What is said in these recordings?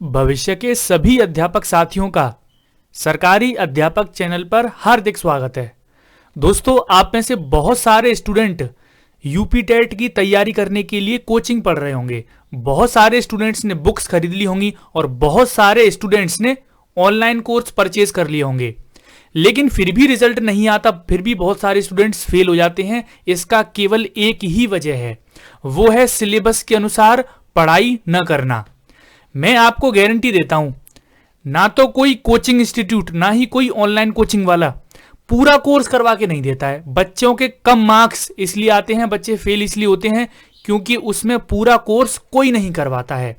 भविष्य के सभी अध्यापक साथियों का सरकारी अध्यापक चैनल पर हार्दिक स्वागत है। दोस्तों, आप में से बहुत सारे स्टूडेंट यूपी टेट की तैयारी करने के लिए कोचिंग पढ़ रहे होंगे। बहुत सारे स्टूडेंट्स ने बुक्स खरीद ली होंगी और बहुत सारे स्टूडेंट्स ने ऑनलाइन कोर्स परचेज कर लिए होंगे, लेकिन फिर भी रिजल्ट नहीं आता, फिर भी बहुत सारे स्टूडेंट्स फेल हो जाते हैं। इसका केवल एक ही वजह है, वो है सिलेबस के अनुसार पढ़ाई न करना। मैं आपको गारंटी देता हूं, ना तो कोई कोचिंग इंस्टीट्यूट, ना ही कोई ऑनलाइन कोचिंग वाला पूरा कोर्स करवा के नहीं देता है। बच्चों के कम मार्क्स इसलिए आते हैं, बच्चे फेल इसलिए होते हैं क्योंकि उसमें पूरा कोर्स कोई नहीं करवाता है।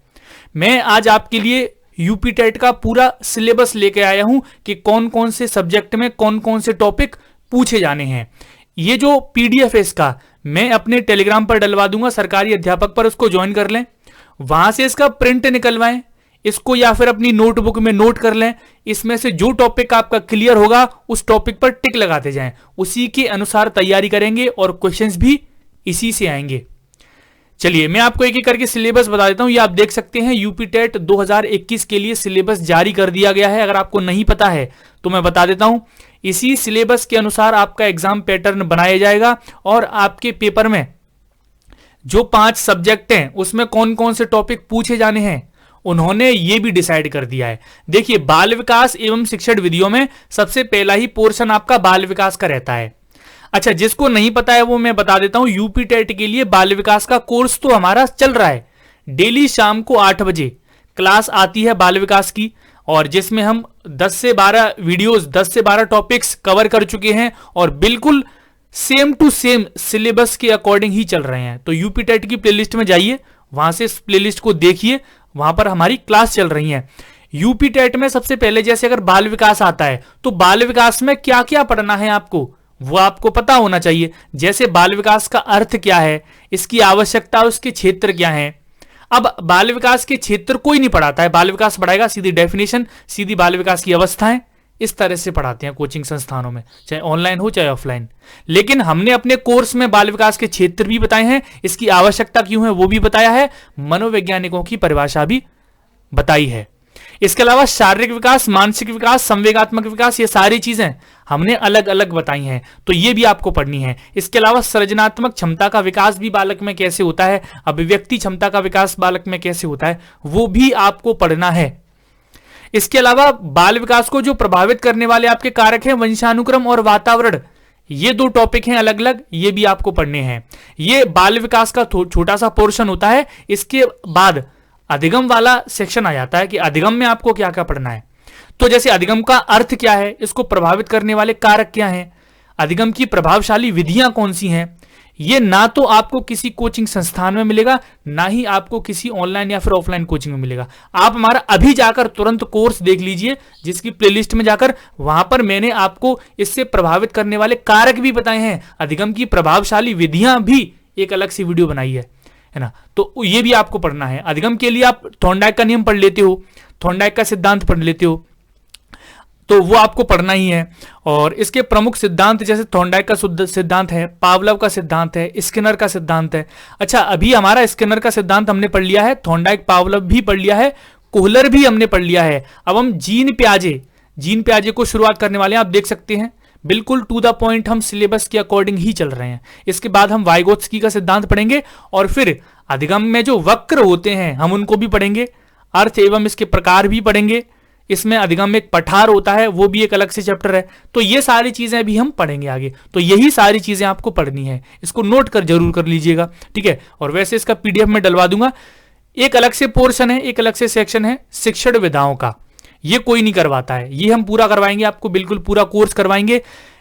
मैं आज आपके लिए यूपी टेट का पूरा सिलेबस लेके आया हूं कि कौन कौन से सब्जेक्ट में कौन कौन से टॉपिक पूछे जाने हैं। ये जो पीडीएफ है इसका मैं अपने टेलीग्राम पर डलवा दूंगा, सरकारी अध्यापक पर, उसको ज्वाइन कर लें, वहां से इसका प्रिंट निकलवाएं इसको, या फिर अपनी नोटबुक में नोट कर लें। इसमें से जो टॉपिक आपका क्लियर होगा उस टॉपिक पर टिक लगाते जाएं, उसी के अनुसार तैयारी करेंगे और क्वेश्चंस भी इसी से आएंगे। चलिए मैं आपको एक एक करके सिलेबस बता देता हूं। ये आप देख सकते हैं यूपी टेट 2021 के लिए सिलेबस जारी कर दिया गया है। अगर आपको नहीं पता है तो मैं बता देता हूं, इसी सिलेबस के अनुसार आपका एग्जाम पैटर्न बनाया जाएगा और आपके पेपर में जो 5 सब्जेक्ट हैं उसमें कौन कौन से टॉपिक पूछे जाने हैं उन्होंने ये भी डिसाइड कर दिया है। देखिए, बाल विकास एवं शिक्षण विधियों में सबसे पहला ही पोर्शन आपका बाल विकास का रहता है। अच्छा, जिसको नहीं पता है वो मैं बता देता हूं, यूपी टेट के लिए बाल विकास का कोर्स तो हमारा चल रहा है। डेली शाम को 8 बजे क्लास आती है बाल विकास की, और जिसमें हम 10 से 12 वीडियोस, 10 से 12 टॉपिक्स कवर कर चुके हैं और बिल्कुल सेम टू सेम सिलेबस के अकॉर्डिंग ही चल रहे हैं। तो यूपी टेट की प्लेलिस्ट में जाइए, वहां से इस प्लेलिस्ट को देखिए, वहां पर हमारी क्लास चल रही है। यूपी टेट में सबसे पहले जैसे अगर बाल विकास आता है तो बाल विकास में क्या क्या पढ़ना है आपको, वो आपको पता होना चाहिए। जैसे बाल विकास का अर्थ क्या है, इसकी आवश्यकता, उसके क्षेत्र क्या है। अब बाल विकास के क्षेत्र कोई नहीं पढ़ाता है, बाल विकास पढ़ाएगा सीधी डेफिनेशन, सीधी बाल विकास की अवस्थाएं, इस तरह से पढ़ाते हैं कोचिंग संस्थानों में, चाहे ऑनलाइन हो चाहे ऑफलाइन। लेकिन हमने अपने कोर्स में बाल विकास के क्षेत्र भी बताए हैं, इसकी आवश्यकता क्यों है वो भी बताया है, मनोवैज्ञानिकों की परिभाषा भी बताई है। इसके अलावा शारीरिक विकास, मानसिक विकास, संवेगात्मक विकास, ये सारी चीजें हमने अलग अलग बताई हैं, तो ये भी आपको पढ़नी है। इसके अलावा सृजनात्मक क्षमता का विकास भी बालक में कैसे होता है, अभिव्यक्ति क्षमता का विकास बालक में कैसे होता है, वो भी आपको पढ़ना है। इसके अलावा बाल विकास को जो प्रभावित करने वाले आपके कारक हैं, वंशानुक्रम और वातावरण, ये 2 टॉपिक हैं अलग अलग, ये भी आपको पढ़ने हैं। ये बाल विकास का छोटा सा पोर्शन होता है। इसके बाद अधिगम वाला सेक्शन आ जाता है कि अधिगम में आपको क्या क्या पढ़ना है। तो जैसे अधिगम का अर्थ क्या है, इसको प्रभावित करने वाले कारक क्या हैं, अधिगम की प्रभावशाली विधियां कौन सी हैं, ये ना तो आपको किसी कोचिंग संस्थान में मिलेगा, ना ही आपको किसी ऑनलाइन या फिर ऑफलाइन कोचिंग में मिलेगा। आप हमारा अभी जाकर तुरंत कोर्स देख लीजिए, जिसकी प्लेलिस्ट में जाकर, वहां पर मैंने आपको इससे प्रभावित करने वाले कारक भी बताए हैं, अधिगम की प्रभावशाली विधियां भी एक अलग सी वीडियो बनाई है ना। तो ये भी आपको पढ़ना है। अधिगम के लिए आप थॉर्नडाइक का नियम पढ़ लेते हो, थॉर्नडाइक का सिद्धांत पढ़ लेते हो, तो वो आपको पढ़ना ही है। और इसके प्रमुख सिद्धांत जैसे थॉर्नडाइक का सिद्धांत है, पावलव का सिद्धांत है, स्किनर का सिद्धांत है। अच्छा, अभी हमारा स्किनर का सिद्धांत हमने पढ़ लिया है, थॉर्नडाइक पावलव भी पढ़ लिया है, कोहलर भी हमने पढ़ लिया है। अब हम जीन प्याजे को शुरुआत करने वाले हैं। आप देख सकते हैं बिल्कुल टू द पॉइंट हम सिलेबस के अकॉर्डिंग ही चल रहे हैं। इसके बाद हम वाइगोत्स्की का सिद्धांत पढ़ेंगे और फिर अधिगम में जो वक्र होते हैं हम उनको भी पढ़ेंगे, अर्थ एवं इसके प्रकार भी पढ़ेंगे। इसमें अधिगम में एक पठार होता है, वो भी एक अलग से चैप्टर है। तो ये सारी चीजें भी हम पढ़ेंगे आगे। तो यही सारी चीजें आपको पढ़नी है, इसको नोट कर जरूर कर लीजिएगा, ठीक है। और वैसे इसका पीडीएफ में डलवा दूंगा। एक अलग से पोर्शन है, एक अलग से सेक्शन है शिक्षण विधाओं का, ये कोई नहीं करवाता है, ये हम पूरा करवाएंगे आपको, बिल्कुल पूरा कोर्स करवाएंगे।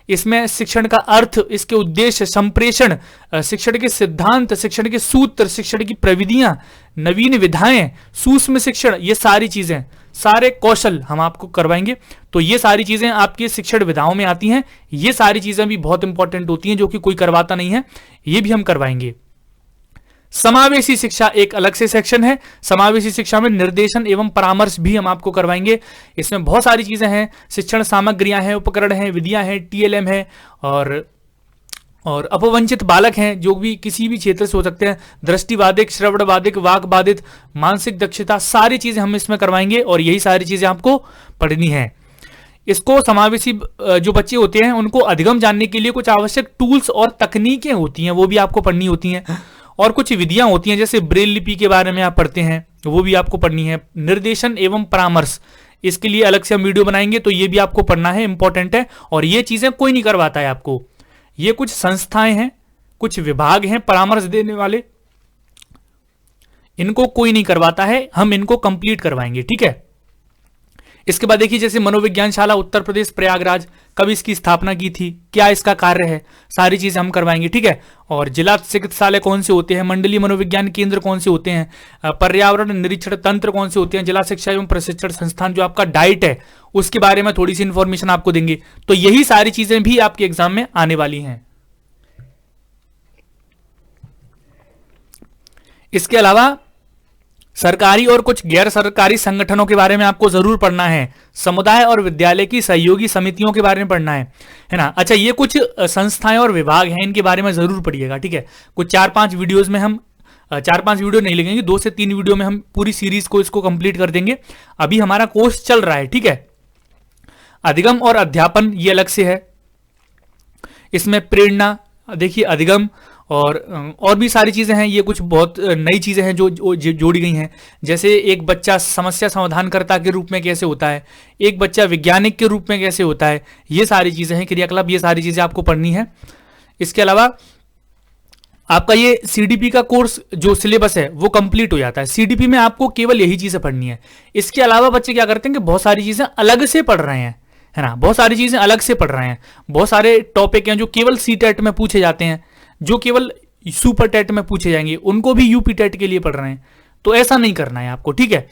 इसमें शिक्षण का अर्थ, इसके उद्देश्य, संप्रेषण, शिक्षण के सिद्धांत, शिक्षण के सूत्र, शिक्षण की प्रविधियां, नवीन विधाएं, सूक्ष्म शिक्षण, ये सारी चीजें, सारे कौशल हम आपको करवाएंगे। तो ये सारी चीजें आपकी शिक्षण विधाओं में आती हैं। ये सारी चीजें भी बहुत इंपॉर्टेंट होती हैं जो कि कोई करवाता नहीं है, ये भी हम करवाएंगे। समावेशी शिक्षा एक अलग से सेक्शन है। समावेशी शिक्षा में निर्देशन एवं परामर्श भी हम आपको करवाएंगे। इसमें बहुत सारी चीजें हैं, शिक्षण सामग्रियां हैं, उपकरण हैं, विधियां हैं, टीएलएम है और अपवंचित बालक हैं जो भी किसी भी क्षेत्र से हो सकते हैं, दृष्टिबाधित, श्रवण बाधित, वाक बाधित, मानसिक दक्षता, सारी चीजें हम इसमें करवाएंगे और यही सारी चीजें आपको पढ़नी है। इसको समावेशी जो बच्चे होते हैं उनको अधिगम जानने के लिए कुछ आवश्यक टूल्स और तकनीकें होती हैं, वो भी आपको पढ़नी होती हैं, और कुछ विधियां होती हैं जैसे ब्रेल लिपि के बारे में आप पढ़ते हैं, वो भी आपको पढ़नी है। निर्देशन एवं परामर्श, इसके लिए अलग से हम वीडियो बनाएंगे, तो ये भी आपको पढ़ना है, इंपॉर्टेंट है। और ये चीजें कोई नहीं करवाता है आपको, ये कुछ संस्थाएं हैं, कुछ विभाग हैं परामर्श देने वाले, इनको कोई नहीं करवाता है, हम इनको कंप्लीट करवाएंगे, ठीक है। इसके बाद देखिए जैसे मनोविज्ञान शाला उत्तर प्रदेश प्रयागराज, कब इसकी स्थापना की थी, क्या इसका कार्य है, सारी चीजें हम करवाएंगे, ठीक है। और जिला चिकित्सालय कौन से होते हैं, मंडलीय मनोविज्ञान केंद्र कौन से होते हैं, पर्यावरण निरीक्षण तंत्र कौन से होते हैं, जिला शिक्षा एवं प्रशिक्षण संस्थान जो आपका डाइट है उसके बारे में थोड़ी सी इंफॉर्मेशन आपको देंगे। तो यही सारी चीजें भी आपके एग्जाम में आने वाली हैं। इसके अलावा सरकारी और कुछ गैर सरकारी संगठनों के बारे में आपको जरूर पढ़ना है, समुदाय और विद्यालय की सहयोगी समितियों के बारे में पढ़ना है ना। अच्छा, ये कुछ संस्थाएं और विभाग हैं, इनके बारे में जरूर पढ़िएगा, ठीक है। कुछ 4-5 वीडियोस में हम 4-5 वीडियो नहीं लगेंगे, 2 से 3 वीडियो में हम पूरी सीरीज को इसको कंप्लीट कर देंगे। अभी हमारा कोर्स चल रहा है, ठीक है। अधिगम और अध्यापन ये अलग से है, इसमें प्रेरणा, देखिए अधिगम और भी सारी चीजें हैं, ये कुछ बहुत नई चीजें हैं जो जोड़ी गई हैं। जैसे एक बच्चा समस्या समाधानकर्ता के रूप में कैसे होता है, एक बच्चा वैज्ञानिक के रूप में कैसे होता है, ये सारी चीजें हैं, क्रियाकलाप, ये सारी चीजें आपको पढ़नी है। इसके अलावा आपका ये सीडीपी का कोर्स जो सिलेबस है वो कंप्लीट हो जाता है। सीडीपी में आपको केवल यही चीजें पढ़नी है। इसके अलावा बच्चे क्या करते हैं कि बहुत सारी चीजें अलग से पढ़ रहे हैं, है ना, बहुत सारी चीजें अलग से पढ़ रहे हैं, बहुत सारे टॉपिक हैं जो केवल सी टेट में पूछे जाते हैं, जो केवल सुपर टेट में पूछे जाएंगे, उनको भी यूपी टेट के लिए पढ़ रहे हैं। तो ऐसा नहीं करना है आपको, ठीक है।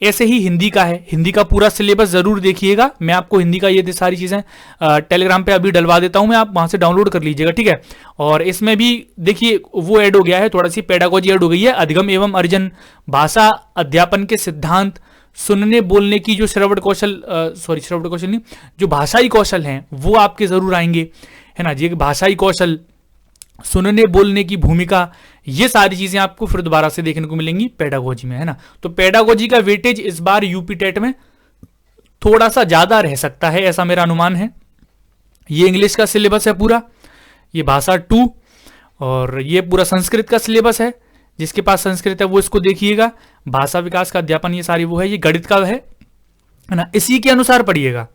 ऐसे ही हिंदी का है, हिंदी का पूरा सिलेबस जरूर देखिएगा। मैं आपको हिंदी का ये सारी चीजें टेलीग्राम पे अभी डलवा देता हूं मैं, आप वहां से डाउनलोड कर लीजिएगा, ठीक है। और इसमें भी देखिए वो ऐड हो गया है, थोड़ा सी पेडागोजी ऐड हो गई है, अधिगम एवं अर्जन, भाषा अध्यापन के सिद्धांत, सुनने बोलने की जो श्रवण कौशल नहीं, जो भाषाई कौशल हैं वो आपके जरूर आएंगे, है ना जी। भाषाई कौशल, सुनने बोलने की भूमिका, ये सारी चीजें आपको फिर दोबारा से देखने को मिलेंगी पेडागोजी में, है ना। तो पेडागोजी का वेटेज इस बार यूपी टेट में थोड़ा सा ज्यादा रह सकता है, ऐसा मेरा अनुमान है। ये इंग्लिश का सिलेबस है पूरा, ये भाषा 2, और ये पूरा संस्कृत का सिलेबस है, जिसके पास संस्कृत है वो इसको देखिएगा। भाषा विकास का अध्यापन ये सारी वो है, ये गणित का है ना, इसी के अनुसार पढ़िएगा।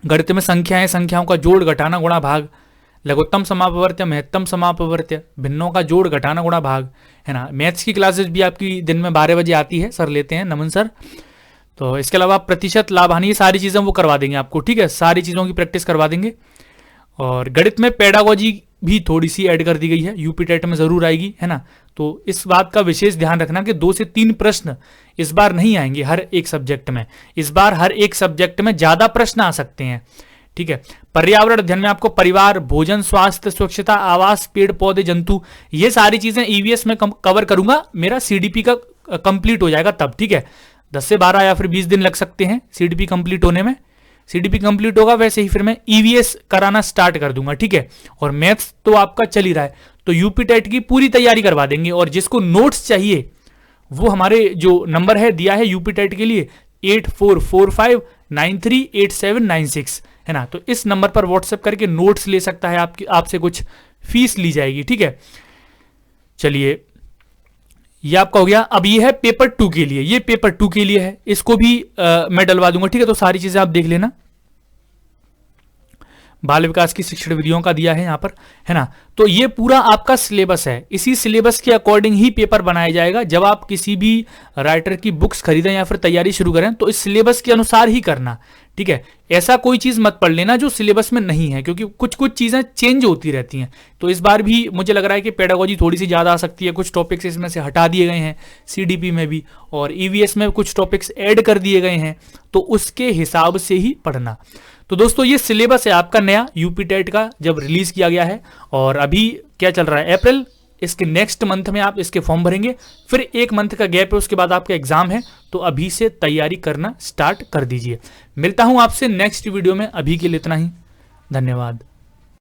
गणित में संख्याएं, संख्याओं का जोड़ घटाना गुणा भाग, लघुत्तम समापवर्त्य, महत्तम समापवर्त्य, भिन्नों का जोड़ घटाना गुणा भाग, है ना। मैथ्स की क्लासेस भी आपकी दिन में 12 बजे आती है, सर लेते हैं, नमन सर। तो इसके अलावा प्रतिशत, लाभ हानि, ये सारी चीजें वो करवा देंगे आपको, ठीक है, सारी चीजों की प्रैक्टिस करवा देंगे। और गणित में पेडागोजी भी थोड़ी सी ऐड कर दी गई है, यूपी टेट में जरूर आएगी, है ना। तो इस बात का विशेष ध्यान रखना कि 2 से 3 प्रश्न इस बार नहीं आएंगे हर एक सब्जेक्ट में, इस बार हर एक सब्जेक्ट में ज्यादा प्रश्न आ सकते हैं, ठीक है। पर्यावरण अध्ययन में आपको परिवार, भोजन, स्वास्थ्य, स्वच्छता, आवास, पेड़ पौधे, जंतु, ये सारी चीजें ईवीएस में कवर करूंगा, मेरा सीडीपी का कंप्लीट हो जाएगा तब, ठीक है। 10 से 12 या फिर 20 दिन लग सकते हैं सीडीपी कंप्लीट होने में। सीडीपी कंप्लीट होगा वैसे ही फिर मैं ईवीएस कराना स्टार्ट कर दूंगा, ठीक है। और मैथ्स तो आपका चल ही रहा है, तो यूपी टेट की पूरी तैयारी करवा देंगे। और जिसको नोट्स चाहिए वो हमारे जो नंबर है दिया है यूपी टेट के लिए 8445938796, है ना। तो इस नंबर पर व्हाट्सएप करके नोट्स ले सकता है, आपसे कुछ फीस ली जाएगी, ठीक है। चलिए, ये आपका हो गया। अब ये है पेपर 2 के लिए, ये पेपर 2 के लिए है, इसको भी मैं डलवा दूंगा, ठीक है। तो सारी चीजें आप देख लेना। बाल विकास की शिक्षण विधियों का दिया है यहाँ पर, है ना। तो ये पूरा आपका सिलेबस है, इसी सिलेबस के अकॉर्डिंग ही पेपर बनाया जाएगा। जब आप किसी भी राइटर की बुक्स खरीदें या फिर तैयारी शुरू करें तो इस सिलेबस के अनुसार ही करना, ठीक है। ऐसा कोई चीज मत पढ़ लेना जो सिलेबस में नहीं है, क्योंकि कुछ कुछ चीजें चेंज होती रहती हैं। तो इस बार भी मुझे लग रहा है कि पेडागोजी थोड़ी सी ज्यादा आ सकती है, कुछ टॉपिक्स इसमें से हटा दिए गए हैं सीडीपी में भी, और ईवीएस में कुछ टॉपिक्स ऐड कर दिए गए हैं, तो उसके हिसाब से ही पढ़ना। तो दोस्तों ये सिलेबस है आपका नया यूपी टेट का, जब रिलीज किया गया है। और अभी क्या चल रहा है, अप्रैल, इसके नेक्स्ट मंथ में आप इसके फॉर्म भरेंगे, फिर 1 मंथ का गैप है, उसके बाद आपका एग्जाम है। तो अभी से तैयारी करना स्टार्ट कर दीजिए। मिलता हूं आपसे नेक्स्ट वीडियो में, अभी के लिए इतना ही, धन्यवाद।